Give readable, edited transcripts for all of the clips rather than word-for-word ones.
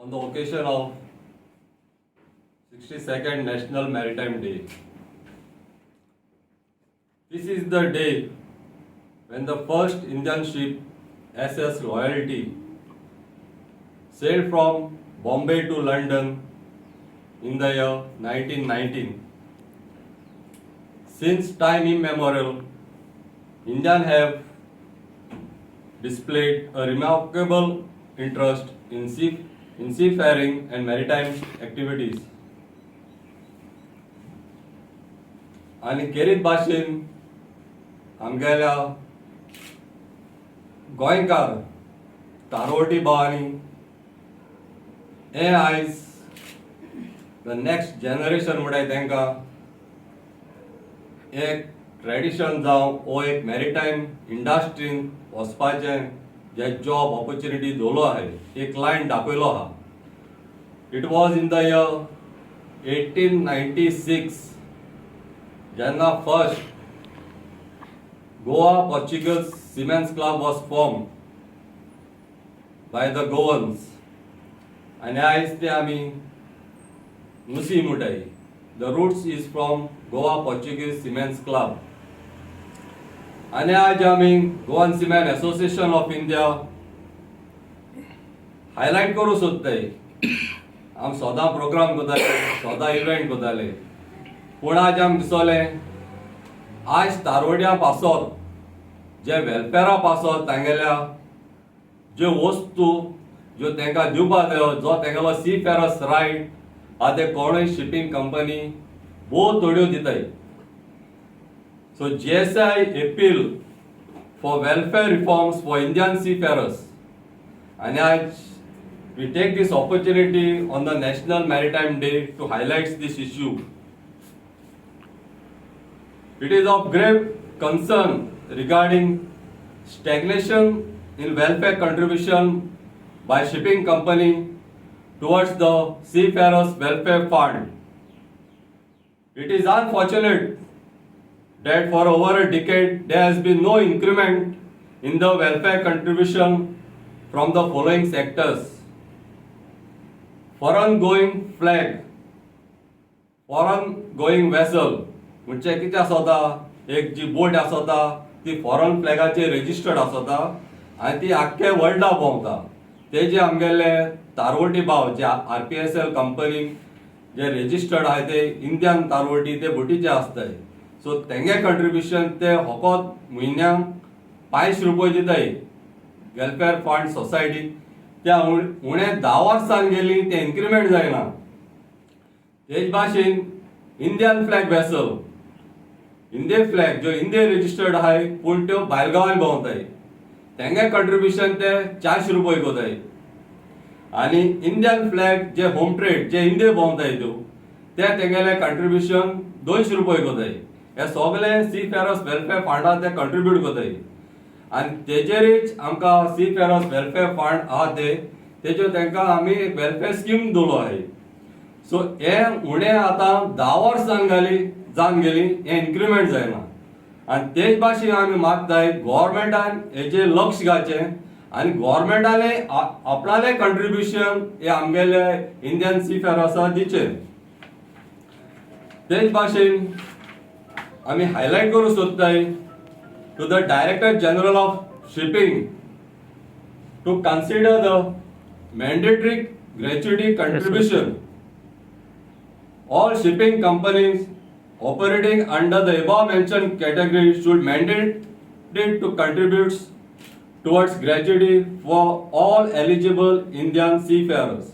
on the occasion of 62nd National Maritime Day. This is the day when the first Indian ship SS Loyalty sailed from Bombay to London in the year 1919. Since time immemorial, Indians have displayed a remarkable interest in seafaring and maritime activities. आणि केरीत भाशेन आमगेल्या गोंयकार तारोटी भावांनी हे आयज the next generation म्हणटाय तांकां एक tradition जावं ओ एक मॅरिटायम इंडस्ट्रीन वचपाचें जे जॉब ऑपॉर्च्युनिटी दवरलो आहाय एक लायन दाखयलो आहा. It was in the year 1896 जेन्ना first Goa Portuguese seamen's club was form by the Goans आनी आयज ते आमी मुसी म्हणटाय. The roots is from Goa Portuguese seamen's club आनी आज आमी Goan seamen association of India highlight करूं सोदताय. आमी सदां प्रोग्राम करताले, सदां इव्हेंट करताले, पूण आज आमकां दिसोलें आज तारोड्या पासत जे वेलफेरा पासत तांगेल्या ज्यो वस्तू ज्यो तांकां दिवपाक जायो जो तांगेलो सीफेरस रायट आहा ते कोणूय शिपींग कंपनी बहुत थोड्यो दिताय. So GSI appeal for welfare reforms for Indian seafarers. And we take this opportunity on the National Maritime Day to highlight this issue. It is of grave concern regarding stagnation in welfare contribution by shipping company towards the Seafarers Welfare Fund. It is unfortunate that for over a decade there has been no increment in the welfare contribution from the following sectors: foreign going flag, foreign going vessel म्हणजे कितें आसता एक जी बोट आसता ती foreign फ्लॅगाचेर registered आसता आनी ती आख्खे वर्ल्डा भोंवता. ते जे आमगेले तारवटी भाव जे RPSL कंपनी जे रजिस्टर्ड आहाय ते इंडियन तारवटी ते बोटीचे आसताय. सो तेंगे कंट्रिब्युशन ते होकोत म्हयन्याक 500 रुपये दिताय वेलफेअर फंड सोसायटी. त्या उणें 10 वर्सां गेली ते इन्क्रिमेंट जायना. तेच भाशेन Indian flag vessel Indian flag ज्यो इंडियन रजिस्टर्ड आहाय पूण त्यो भायरगांवांनी भोंवताय तेंगे कंट्रिब्युशन ते 400 रुपये कोताय. आनी इंडियन फ्लॅग जे होम ट्रेड जे इंडिया भोंवताय त्यो ते तेंगेले कंट्रिब्युशन 200 रुपये कोताय. हे सगळे सीफेरर्स वेलफेअर फंडाक ते कंट्रिब्यूट कोताय. आनी तेजेरच आमकां सीफेरर्स वेलफेअर फंड आहा तेज्यो तांकां आमी एक वेलफेअर स्कीम दवरलो आहाय. सो हे उणें आतां 10 वर्सां जावन गेली हे इन्क्रिमेंट जायना. आनी तेच भाशेन आमी मागताय गव्हर्मेंटान हेजेर लक्ष घालचें आनी गव्हर्मेंटाले आपणाले कंट्रिब्युशन हे आमगेले इंडियन सीफेरर्साक दिचें. तेच भाशेन आमी हायलायट करूं सोदताय to the director general of shipping to consider the mandatory gratuity contribution. All shipping companies operating under the above mentioned category should mandate to contribute towards gratuity for all eligible Indian seafarers.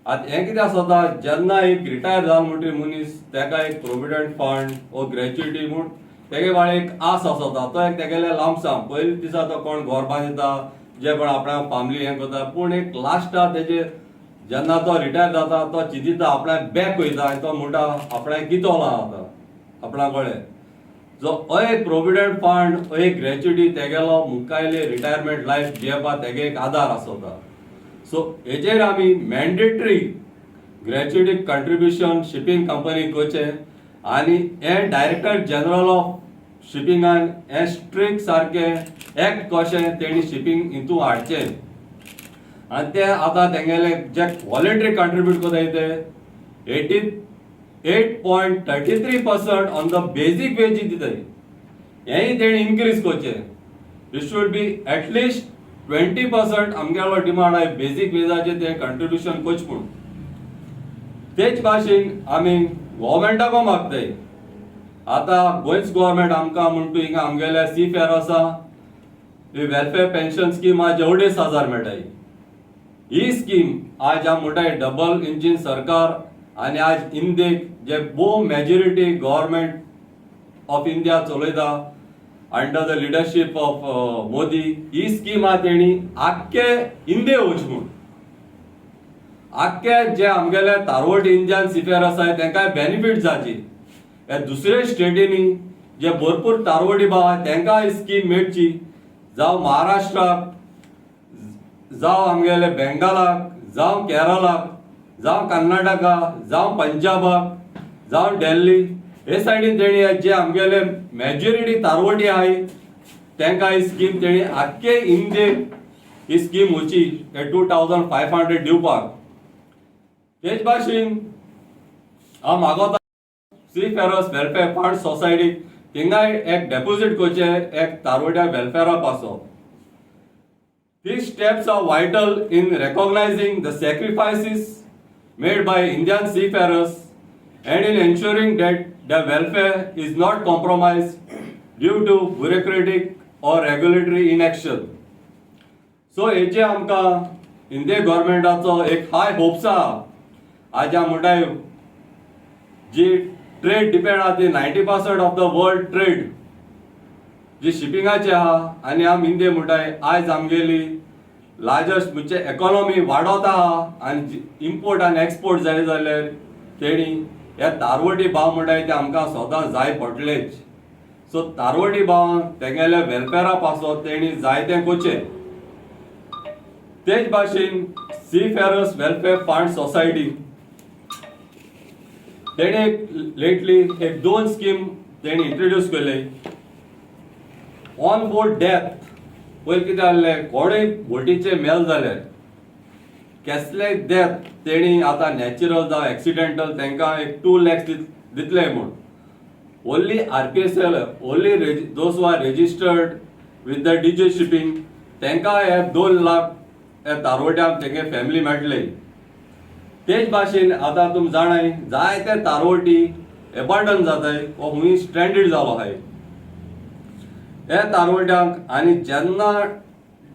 आता हें कितें आसता जेन्ना एक retire जावन म्हणटी मनीस तेका एक प्रोविडंट फंड ओ ग्रॅच्युटी म्हूण तेगे वाळे एक आस आसता तो एक तेगेले लांबसाम पयले दिसा तो कोण गोरबा दिता जे कोण आपणा फॅमिली हें करता पूण एक लास्टा तेजे जेन्ना तो रिटायर जाता तो चिंतिता आपणाक बॅक वयता आनी तो म्हणटा आपणाक कितलो आतां आपणा कडेन जो एक प्रोविडंट फंड एक ग्रॅच्युटी तेगेलो मुखायले रिटायरमेंट लायफ जियेवपाक तेगे एक आदार आसता. सो हेजेर आमी mandatory gratuity contribution shipping company करचें आनी हे डायरेक्टर जनरल ऑफ शिपिंगान हे स्ट्रिक्ट सारकें एक्ट कशें तेणी शिपिंग हितून हाडचें. आनी ते आतां तेंगेले जे व्हॉलंटरी कंट्रीब्यूट कोताय ते 88.33% ऑन द बेसीक वेजीस दिताय. हेंय तेणी increase Koche. It should be at least 20% आमगेलो डिमांड आय बेसीक वेजाचे ते कंट्रिब्युशन कोच म्हूण. तेच भाशेन आमी गव्हर्मेंटाको मागताय. आतां गोंयच गव्हर्मेंट आमकां म्हणटा हिंगा आमगेल्या सीफेअर आसा, वेलफेअर पेन्शन स्कीम आज 40,000 मेळटाय. ही स्कीम आज आम म्हणटाय डबल इंजिन सरकार आनी आज इंडियेक जे भोव मेजॉरिटी गव्हर्मेंट ऑफ इंडिया चलयता under the leadership of Modi. He scheme आहा तेणी आख्खे इंडिये वच म्हूण. आख्खे जे आमगेले तारवट इंडियन सीफेअर आसाय तेंकाय बेनिफीट जावची. हे दुसरे स्टेटींनी जे भरपूर तारवटी भाव आहा तेंकां ही स्कीम मेळची. जावं महाराष्ट्राक, जावं आमगेले बेंगालाक, जावं केरळाक, जावं कर्नाटका, जावं पंजाबाक, जावं दिल्ली, हे सायडीन तेणी जे आमगेले मेजॉरिटी तारवटी आहाय तेंकां ही स्कीम तेणी आख्खे इंडियेक ही स्कीम वची 2,500 दिवपाक. तेच भाशेन हांव मागोता सीफेअरर्स वेलफेअर फंड सोसायटी थिंगाय एक डेपोजीट कोचे एक तारवट्या वेलफेअरा पासो. These steps are vital in recognizing the sacrifices made by Indian seafarers and in ensuring that their welfare is not compromised due to bureaucratic or regulatory inaction. So हेचे आमकां India गव्हर्मेंटाचो एक हाय hopes आहा. आज हांव म्हणटाय जी trade depend आहा ती 90% of the world trade जी शिपिंगाची आहा आनी आम इंडिया म्हणटाय आज आमगेली लार्जस्ट म्हणजे इकॉनॉमी वाडत आहा आनी इम्पोर्ट आनी एक्सपोर्ट जाय जाल्यार तेणी हे तारवटी भाव म्हणटाय ते आमकां सदां जाय पडलेच. सो तारवटी भाव तेंगेले वेलफेअरा पासो तेणी जायते कोचे. तेच भाशेन सीफेअरर्स वेलफेअर फंड सोसायटी तेणे लेटली एक 2 स्कीम तेणी इंट्रोड्यूस केले. ऑन बोर्ड डेथ पयलीं कितें जाल्लें कोणूय बोटीचे मेल जाल्यार कसलेय डेथ तेणी आतां नॅचरल जावं एक्सिडेंटल तेंकां एक 2 lakhs दितले म्हूण. Only RPSL only those who are registered with the DJ shipping तेंकां हे 2 लाख हे तारवट्यांक तेंगे फॅमिली मेळटले. तेच भाशेन आतां तुमी जाणाय जायते तारवटी एबंडन जाताय वो हुंय स्ट्रँडेड जालो आहाय. हे तारवट्यांक आनी जेन्ना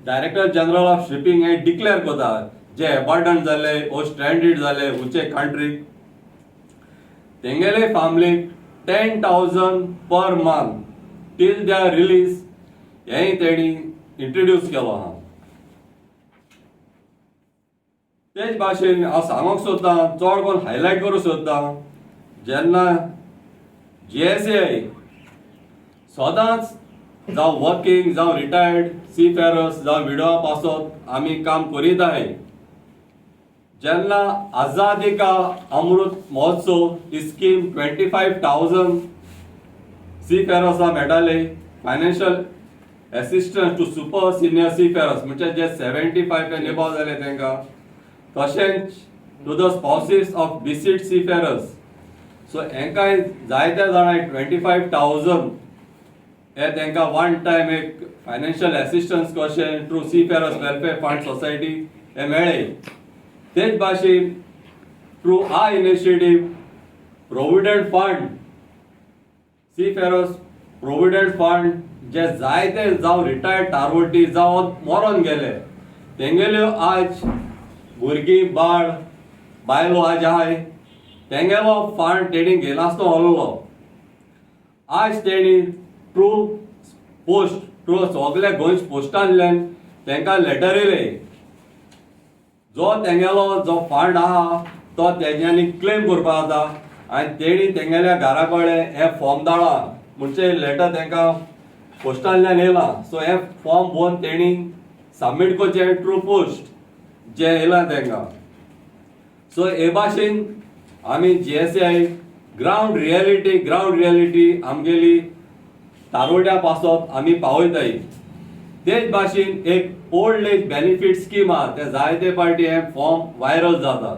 डायरेक्टर जनरल ऑफ शिपिंग हे डिक्लेअर करता जे एबंडन जाले वो स्ट्रँडेड जाले हुंचे कंट्रीक तेंगेले फॅमिलीक 10,000 per month till they are release हेय तेणी इंट्रोड्यूस केलो आहा. तेच भाशेन हांव सांगूंक सोदतां चड कोण हायलायट करूंक सोदतां जेन्ना GSAI सदांच जावं वर्किंग जावं रिटायर्ड सीफेअरर्स जावं विडोवा पासत आमी काम करीत आहाय. जेन्ना आझादी का अमृत महोत्सव ही स्कीम 25,000 सीफेअरर्सांक मेळटाले. Financial assistance to super senior seafarers म्हणजे जे 75 एंड एबव जाले तेंकां, तशेंच to the spouses of deceased seafarers. So हेंकाय जायत्या जाणांक 25,000 हे तेंकां वन टायम एक फायनान्शियल एसिस्टन्स कशें through seafarers welfare fund society हे मेळ्ळे. तेच भाशेन through a initiative provident fund seafarers provident fund जे जायते जावं रिटायर्ड तारवटी जावं मरोन गेले तेंगेल्यो आज भुरगीं बाळ बायलो आज आहाय तेंगेलो फंड तेणी घेनासतो व्हरलो. आज तेणी थ्रू पोस्ट थ्रू सगळे गोंयच्या पोस्टांतल्यान तेंकां लेटर येयले. जो तेंगेलो जो फंड आहा तो तेंच्यांनी क्लेम करपाक जाता आनी तेणी तेंगेल्या घरा कडेन हे फॉर्म धाडला म्हणजे लेटर तेंकां पोस्टांतल्यान येयला. सो हे फॉर्म भरून तेणी सबमीट करचे थ्रू पोस्ट जे येयला तेंकां. सो हे भाशेन आमी GSAI ग्राउंड रियलिटी आमगेली तारवट्या पासत आमी पावयताय. तेच भाशेन एक ओल्ड एज बेनिफिट स्कीम आहा, ते जायते पार्टी हे फॉर्म व्हायरल जाता.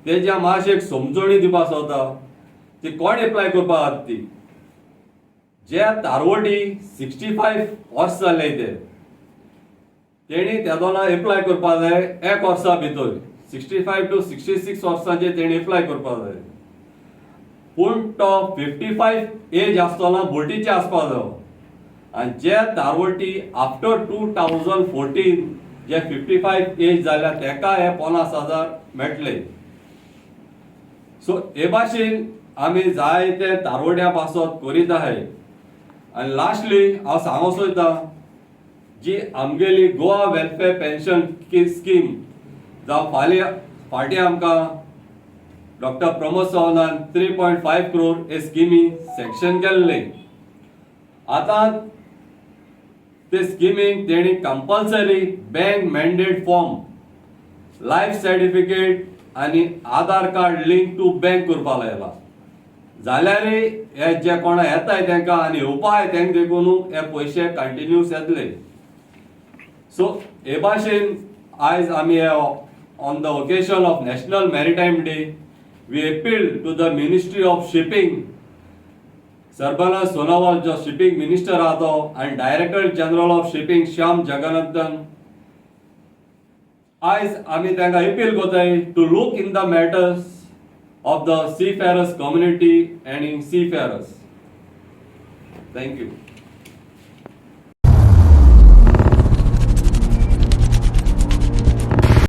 तेज्या मातशें एक समजणी दिवपा सोदता ती कोण एप्लाय करपा आहात ती. जे तारवटी 65 वर्स जाले तेणी त्या दोना एप्लाय करपा जाय एक वर्सा भितर. 65 to 66 वर्सांचे तेणी एप्लाय करपा जाय. पूण तो 55 एज आसतना बोटीचे आसपा जायो. आनी जे तारवटी आफ्टर 2014 जे 55 एज जाल्या तेका हे 50,000 मेळटले. सो हे भाशेन आमी जायते तारवड्या पासत करीत आहाय. आनी लास्टली हांव सांगो सोदतां जी आमगेली गोवा वेलफेअर पेन्शन स्कीम जावं फाटीं आमकां डॉक्टर प्रमोद सावंतान 3.5 crore हे स्किमी सँक्शन केल्ले. आतां ते स्किमीक तेणी compulsory bank mandate form, life certificate आनी आधार कार्ड लिंक टू बँक करपा लायला. जाल्यारय हे जे कोणा येताय तांकां आनी येवपाय तांकां देखून हे पयशे कंटिन्यूस येतले. सो हे भाशेन आयज आमी on the occasion of national maritime day we appeal to the ministry of shipping, Sarbananda Sonowal जो शिपिंग मिनिस्टर आहा तो, आनी director general of shipping Shyam Jagannathan. आयज आमी तांकां अपील करताय to look in the matters of the seafarers community and in seafarers. Thank you.